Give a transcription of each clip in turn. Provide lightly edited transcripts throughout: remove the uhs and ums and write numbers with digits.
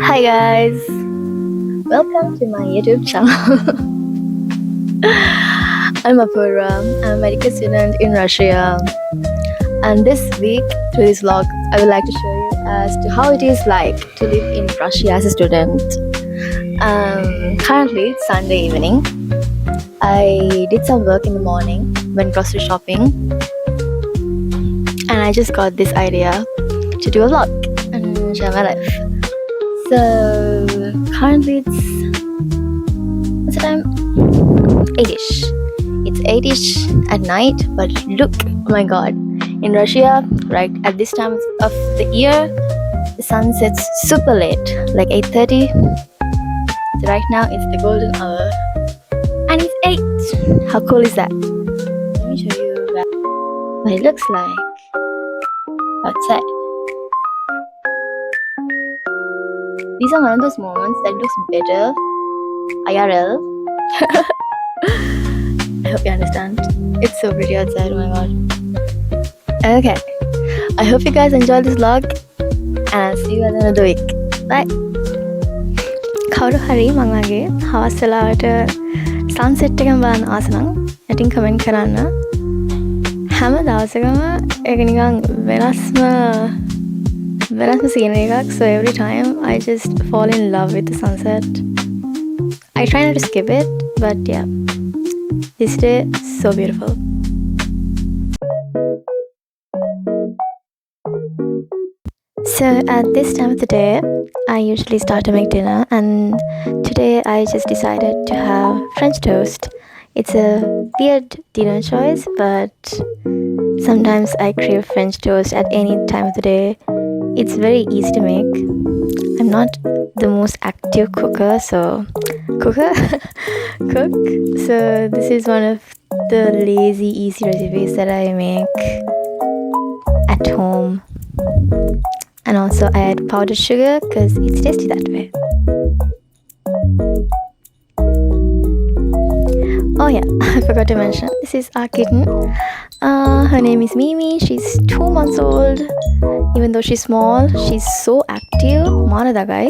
Hi guys, welcome to my YouTube channel. I'm Apurva. I'm a medical student in Russia, and this week through this vlog, I would like to show you as to how it is like to live in Russia as a student. Currently, it's Sunday evening. I did some work in the morning, went grocery shopping, and I just got this idea to do a vlog and share my life. So currently what's the time? 8ish. It's 8ish at night, but look, oh my god, in Russia, right at this time of the year, the sun sets super late, like 8:30. So right now it's the golden hour, and it's 8. How cool is that? Let me show you what it looks like outside. These are one of those moments that looks better IRL. I hope you understand. It's so pretty outside, oh my god. Okay, I hope you guys enjoyed this vlog, and I'll see you at another week. Bye. කවුරු හරි මං වගේ හවස් වෙලාවට sunset එකම බලන්න ආස නම් යටින් කමෙන්ට් කරන්න. හැම දවසකම ඒක නිකන් වෙනස්ම scenery එකක්. So every time I just fall in love with the sunset. I try not to skip it, but yeah, this day so beautiful. So at this time of the day, I usually start to make dinner, and today I just decided to have French toast. It's a weird dinner choice, but sometimes I crave French toast at any time of the day. It's very easy to make. I'm not the most active cooker, so cook. So this is one of the lazy, easy recipes that I make at home. And also I add powdered sugar because it's tasty that way. Oh yeah, I forgot to mention, this is our kitten. Her name is Mimi. She's 2 months old. Even though she's small, she's so active. Mara dagai.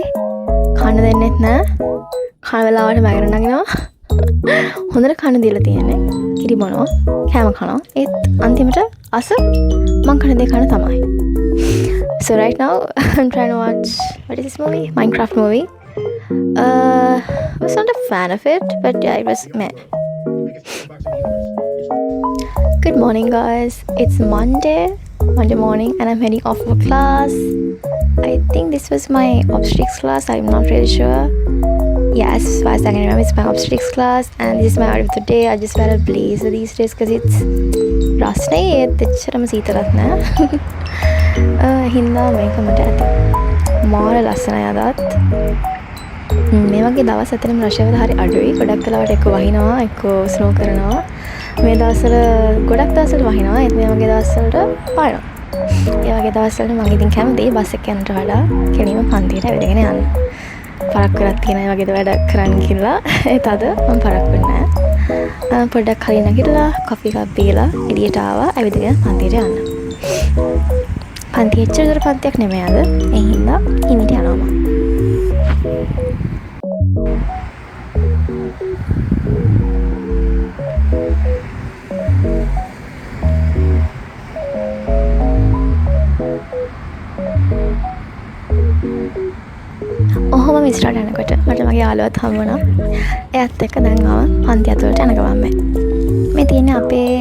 Khana dennet na. Khana velawata magara naginawa. Hondara khana dila tiyenne. Kiri bonawa. Kama khanawa. ඒත් අන්තිමට අස මං කන දේ කන තමයි. So right now I'm trying to watch, what is this movie? Minecraft movie. I was not a fan of it, but yeah, it was meh. Good morning guys. It's Monday morning, and I'm heading off for class. I think this was my obstetrics class. I'm not really sure. Yeah, as far as I can remember, it's my obstetrics class, and this is my outfit of the day. I just wear a blazer these days because it's රස්නේ ඒත් එච්චරම සීතලක් නෑ. හින්දා මේක මට ඇති මාර ලස්සනයි අදත්. මේ වගේ දවස් ඇත්තටම රෂාවල හරි අඩුයි. ගොඩක් වෙලාවට එක්ක වහිනවා, එක්ක ස්නෝ කරනවා. මේ දවස්වල ගොඩක් දවස්වල වහිනවා, ඒත් මේ වගේ දවස්වලට පායනවා. ඒ වගේ දවස්වලට මම ඉතින් කැමතියි බස් එක යනට වඩා කෙලින්ම පන්තියට ඇවිදගෙන යන්න. පරක් වෙලක් තියෙන ඒ වගේ වැඩ කරන්න කියලා. ඒත් අද මම පරක් වෙන්නේ නෑ. පොඩ්ඩක් කලින් නැගිටලා කොෆි එකක් බීලා එළියට ආවා, ඇවිදගෙන පන්තියට යන්න. පන්ති එච්චර දුර පන්තියක් නෙමෙයි අද. ඒ හින්දා හිමිට යනවා මම. ඔහොම ඉස්සරහට යනකොට මට මගේ යාළුවත් හමු වුණා. එයාත් එක්ක දැන් ආව පන්ති ඇතුළට යන ගමන් මේ තියෙන්නේ අපේ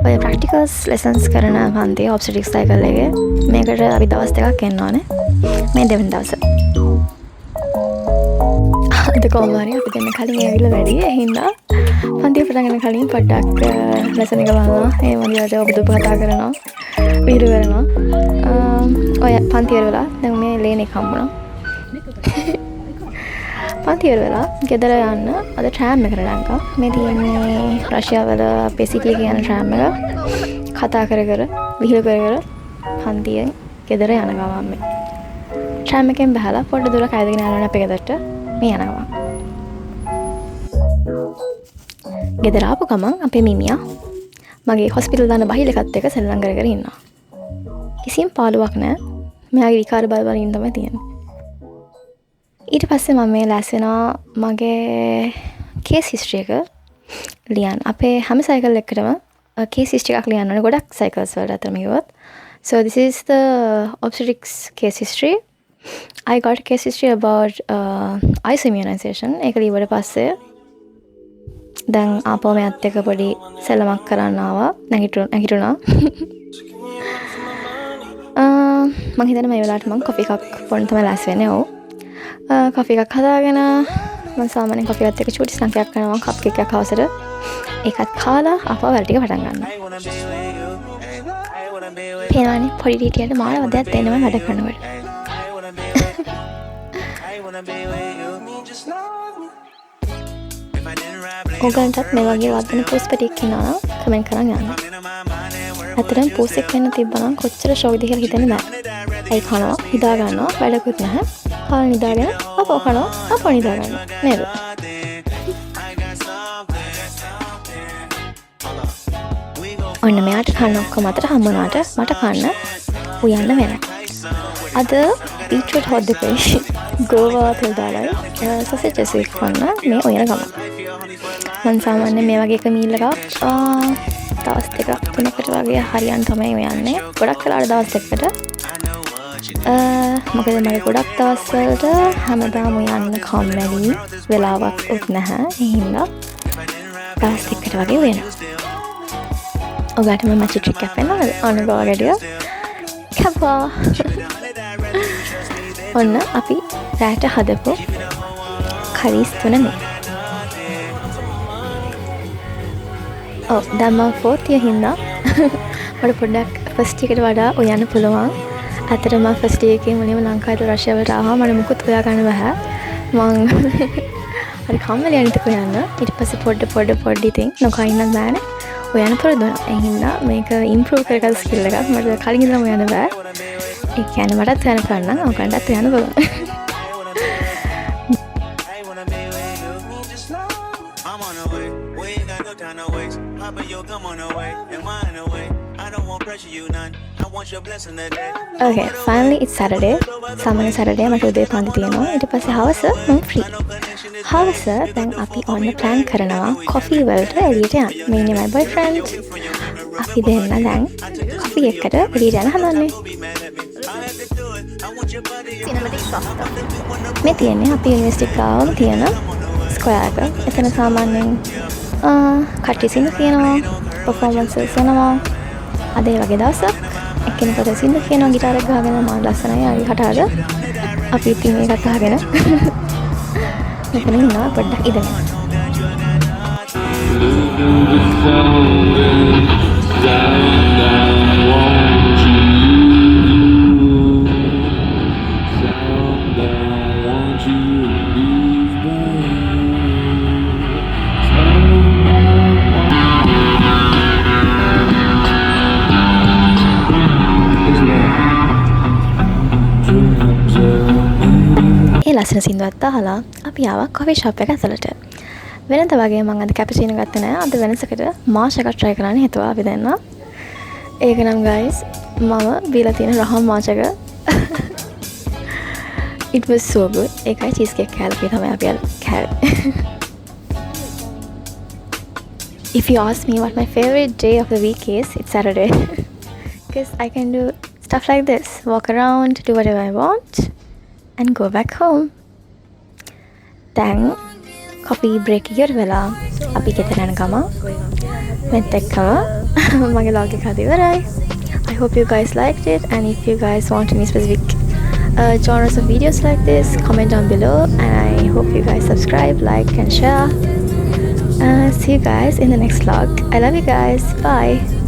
ඔය ප්‍රැක්ටිකල්ස් ලෙසන්ස් කරන පන්තිය ඔබ්ස්ටෙට්‍රික්ස් සයිකල් එකේ. මේකට අපි දවස් දෙකක් එන්න ඕනේ. මේ දෙවෙනි දවස. අද කොහොම හරි අපි දෙන්න කලින් ඇවිල්ලා වැඩි. ඒ හින්දා පන්තිය පටන් ගන්න කලින් පොඩ්ඩක් ලෙසන් එක බලනවා. ඒ වගේ ඔබ කතා කරනවා. විහිළු කරනවා. ඔය පන්ති වල දැන් මේ ලේන් එක හම්බුණා. පන්ති වෙලා ගෙදර යන්න අද ට්‍රෑම් එකට නැංගා. මේ තියෙන්නේ රෂියාවල අපේ සිටි එකේ යන ට්‍රෑම් එක. කතා කර විහිළු කර පන්තියෙන් ගෙදර යන ගමන් මේ ට්‍රෑම් එකෙන් බහලා පොඩ්ඩ දුරක් ඇවිදගෙන යනවා අපේ ගෙදරට. මේ යන ගමන් ගෙදර ආපු ගමන් අපේ මිමියා මගේ හොස්පිටල් දාන බහිල් එකත් එක්ක සෙල්ලම් කර ඉන්නවා. කිසිම පාළුවක් නැහැ. මෙයාගේ විකාර බල ඉන්න තමයි තියෙන්නේ. ඊට පස්සේ මම මේ ලෑස්ති වෙනවා මගේ කේස් හිස්ටරි එක ලියන්න. අපේ හැම සයිකල් එකකටම case history එකක් ලියන්න ඕනේ ගොඩක් cycles වලට අතරම ගියොත්. So this is the obstetrics case history. I got a case history about ice immunization. ඒක ලියුවට පස්සේ දැන් ආපහු මෙයත් එක්ක පොඩි සෙල්ලමක් කරන්න ආවා. නැගිටුණා. මම හිතන්නේ මේ වෙලාවට මම කොෆි එකක් පොන්න තමයි ලෑස්ති වෙන්නේ. ඔව්. කොෆි එකක් හදාගෙන මම සාමාන්‍යයෙන් කොෆි එකත් එක්ක චූටි ස්නැක් එකක් කරනවා කප් කේක් එකක් අවසර. ඒකත් කාලා ආපහු වැඩ ටික පටන් ගන්නවා. පේනවනේ පොඩි ඩීටියට මාර වදයක් දෙනවා වැඩ කරනකොට. ඔයගලන්ටත් මේ වගේ වදන පෝස්ට් එකක් ඉන්නවා නම් කමෙන්ට් කරන් යන්න. අතරම පෝස්ට් එක වෙන්න තිබ්බනම් කොච්චර ෂොක්ද කියලා හිතන්නේ නැහැ. ඒ කනවා හිතා ගන්නවා වැඩකුත් නැහැ. කාලා නිදාගෙන අපෝ කනවා අපෝ නිදා ගන්නවා නේද? ඔන්න මෙයාට කන්න ඔක්කොම අතර හම්බුනාට මට කන්න උයන්න වෙනවා. අද බීට්‍රූට් හොත් දෙකේ ගෝවා තෙල් දාලා සොසේජස් එක කන්න මේ උයන ගම. මම සාමාන්‍යයෙන් මේ වගේ එක මීල් එකක් දවස් දෙකක් තුනකට වගේ හරියන් තමයි උයන්නේ. ගොඩක් වෙලාවට දවස් දෙකකට. මොකද මම ගොඩක් දවස් වලට හැමදාම උයන්න කම්මැලි වෙලාවක් උත් නැහැ. ඒ හින්දා දවස් දෙකකට වගේ උයනවා. ඔයාලට මම මැචි ට්‍රික් එකක් වෙනවද? ඔන්න ගෝවා ගැඩිය. කපා. ඔන්න අපි රැට හදපු කරීස් තුන මේ. ඔව් දැන් මම ෆෝර්ත් ඉයර් හින්දා මට පොඩ්ඩක් ෆස්ට් එකට වඩා උයන්න පුළුවන්. ඇත්තටම මම ෆස්ට් ඉයර් එකේ මුලින්ම ලංකාවට රෂ්‍යාවට ආවා. මට මුකුත් හොයා ගන්න බෑ. මං හරි කම්මැලි අනිත් උයන්න. ඊට පස්සේ පොඩ්ඩ ඉතින් නොකා ඉන්නත් බෑනේ. ඔයන පුරුදුනා. ඒ හින්දා මේක ඉම්ප්‍රූව් කරගන්න ස්කිල් එකක් මට කලින් ඉඳන්ම යන්න බෑ. ඒ කියන්නේ මටත් යන්න පුළුවන් නම් ඔයගන්ටත් යන්න පුළුවන්. Okay, finally it's Saturday. සාමාන්‍ය Saturday මට උදේ පන්ති තියෙනවා. ඊට පස්සේ හවස මම free. හවස දැන් අපි ඔන්න plan කරනවා coffee වලට එළියට යන්න. මේ ඉන්නේ my boyfriend. අපි දෙන්න දැන් coffee එකකට එළියට යන්න හදන්නේ. cinematic pasta. මේ තියෙන්නේ අපි යුනිවර්සිටි ගාවම තියෙන ස්ක්වයර් එක. එතන සාමාන්‍යයෙන් කට්ටිය සින්න කියනවා, performances වෙනවා. අද ඒ වගේ දවසක් එක්කෙනෙකුට සින්න කියනවා ගිටාර් එක ගහගෙන මම ලස්සනයි ආයි හටාද අපි ඉතින් ඒකත් අහගෙන මෙතන ඉන්නවා පොඩ්ඩක් ඉඳගෙන. ලස්සන සින්දුවක් අහලා අපි ආවා කොෆි ෂොප් එක ඇතුළට. වෙනද වගේ මම අද කැපචිනෝ ගත්තේ නැහැ. අද වෙනසකට මාෂ් එකක් try කරන්න හිතුවා අපි දෙන්න. ඒක නම් guys මම බීලා තියෙන රහම් මාෂ් එක. It was so good. ඒකයි cheese cake කෑල්ලේ තමයි අපි කෑවේ. If you ask me what my favorite day of the week is, it's Saturday. Because I can do stuff like this. Walk around, do whatever I want. And go back home. Then coffee break ඉවර වෙලා අපි ගෙදර යන ගම මෙත් එක්කම මගේ vlog එක හරි ඉවරයි. I hope you guys liked it, and if you guys want any specific genres of videos like this, comment down below, and I hope you guys subscribe, like and share. See you guys in the next vlog. I love you guys. Bye.